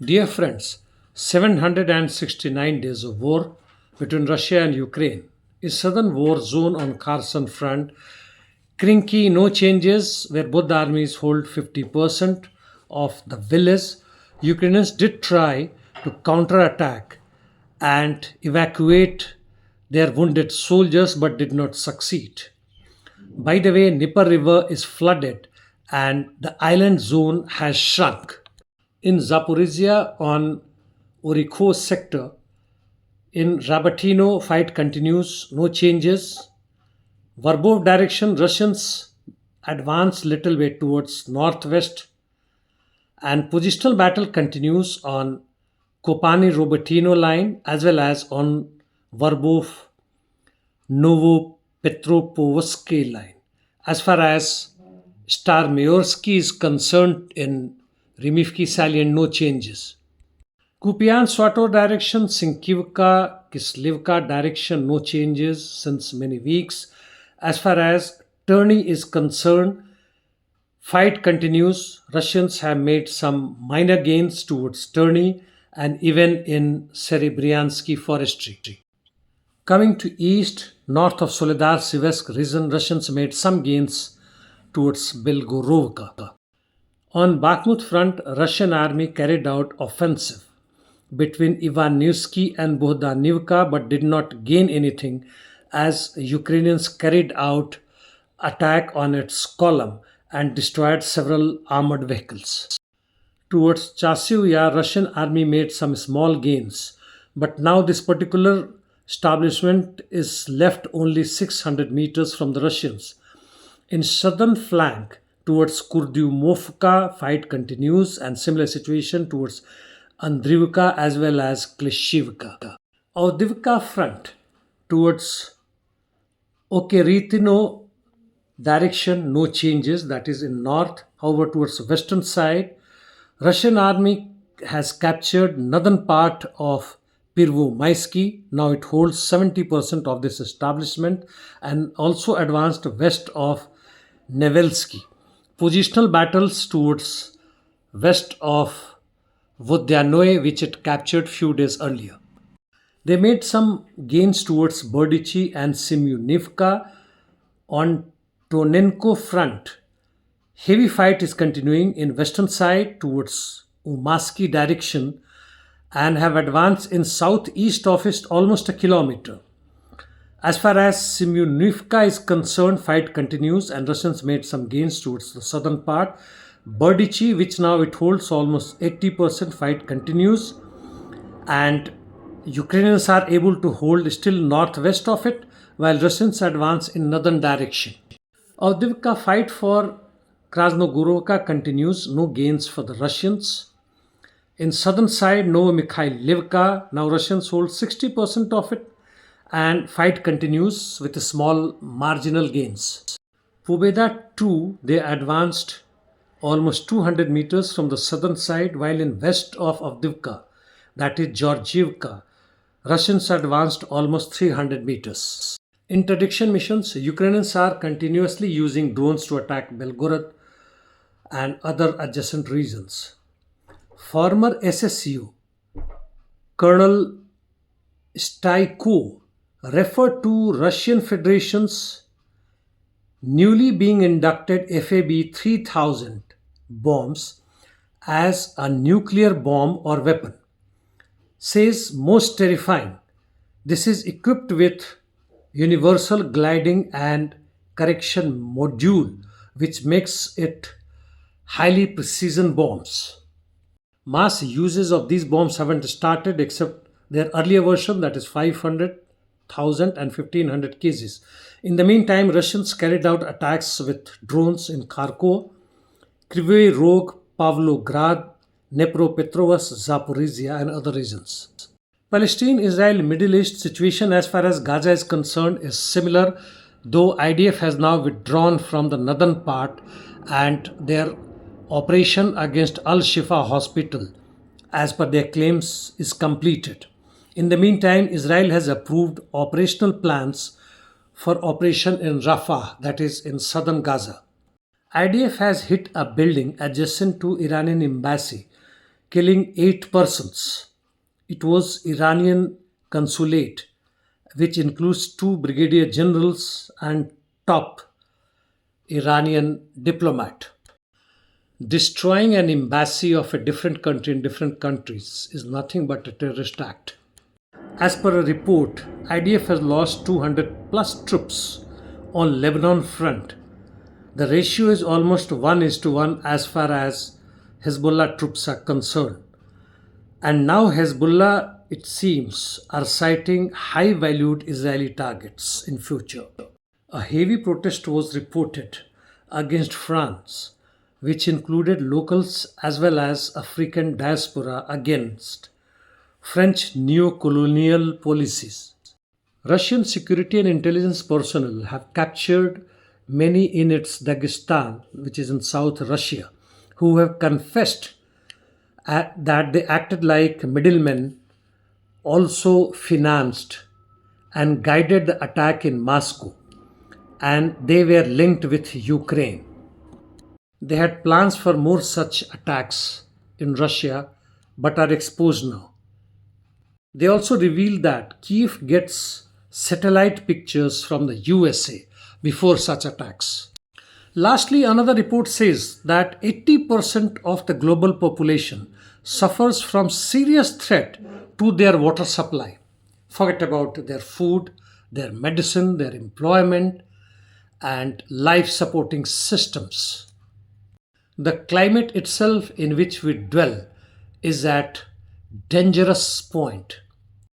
Dear friends, 769 days of war between Russia and Ukraine. A southern war zone on Kherson front. Krinky, no changes, where both armies hold 50% of the village. Ukrainians did try to counterattack and evacuate their wounded soldiers but did not succeed. By the way, Dnieper River is flooded and the island zone has shrunk. In Zaporizhia on Orikho sector, in Rabatino, fight continues, no changes. Verbov direction, Russians advance little way towards northwest, and positional battle continues on Kopani Robertino line as well as on Verbov Novopetropovsky line. As far as Starmayorsky is concerned, in Rimivki salient, no changes. Kupian Swator direction, Sinkivka, Kislivka direction, no changes since many weeks. As far as Terny is concerned, fight continues. Russians have made some minor gains towards Terny and even in Serebryansky forestry. Coming to east, north of Soledar Siversk region, Russians made some gains towards Belgorovka. On Bakhmut front, Russian army carried out offensive between Ivanivsky and Bohdanivka but did not gain anything as Ukrainians carried out attack on its column and destroyed several armored vehicles. Towards Chasiv Yar, Russian army made some small gains, but now this particular establishment is left only 600 meters from the Russians. In southern flank towards Kurdyumovka, fight continues, and similar situation towards Andrivka as well as Klishivka. Avdiivka front towards Okeritino direction, no changes, that is in north. However, towards western side, Russian army has captured northern part of Pervomaisky. Now it holds 70% of this establishment and also advanced west of Nevelsky. Positional battles towards west of Vodyanoe, which it captured few days earlier. They made some gains towards Berdichi and Semyonivka. On Tonenko front, heavy fight is continuing in western side towards Umaski direction and have advanced in southeast of it almost a kilometer. As far as Semyonivka is concerned, fight continues and Russians made some gains towards the southern part. Berdichi, which now it holds almost 80%, fight continues and Ukrainians are able to hold still northwest of it while Russians advance in northern direction. Avdiivka fight for Krasnogorovka continues, no gains for the Russians. In southern side, Novomikhailivka, now Russians hold 60% of it and fight continues with small marginal gains. Pobeda 2, they advanced almost 200 meters from the southern side while in west of Avdiivka, that is Georgievka, Russians advanced almost 300 meters. Interdiction missions, Ukrainians are continuously using drones to attack Belgorod and other adjacent regions. Former SSU Colonel Staiko referred to Russian Federation's newly being inducted FAB 3000 bombs as a nuclear bomb or weapon. Says most terrifying. This is equipped with universal gliding and correction module which makes it highly precision bombs. Mass uses of these bombs haven't started except their earlier version, that is 500, 1000 and 1500 kgs. In the meantime, Russians carried out attacks with drones in Kharkov, Kryvyi Rog, Pavlograd, Dnepropetrovsk, Zaporizhia and other regions. Palestine Israel Middle East situation as far as Gaza is concerned is similar, though IDF has now withdrawn from the northern part and their operation against Al Shifa hospital, as per their claims, is completed. In the meantime, Israel has approved operational plans for operation in Rafah, that is in southern Gaza. IDF has hit a building adjacent to Iranian Embassy, killing 8 persons. It was Iranian consulate, which includes two brigadier generals and top Iranian diplomat. Destroying an embassy of a different country in different countries is nothing but a terrorist act. As per a report, IDF has lost 200 plus troops on Lebanon front. The ratio is almost 1:1 as far as Hezbollah troops are concerned. And now Hezbollah, it seems, are citing high-valued Israeli targets in future. A heavy protest was reported against France, which included locals as well as African diaspora against French neo-colonial policies. Russian security and intelligence personnel have captured many in its Dagestan, which is in South Russia, who have confessed that they acted like middlemen, also financed and guided the attack in Moscow, and they were linked with Ukraine. They had plans for more such attacks in Russia but are exposed now. They also revealed that Kiev gets satellite pictures from the USA before such attacks. Lastly, another report says that 80% of the global population suffers from serious threat to their water supply. Forget about their food, their medicine, their employment, and life supporting systems. The climate itself in which we dwell is at dangerous point.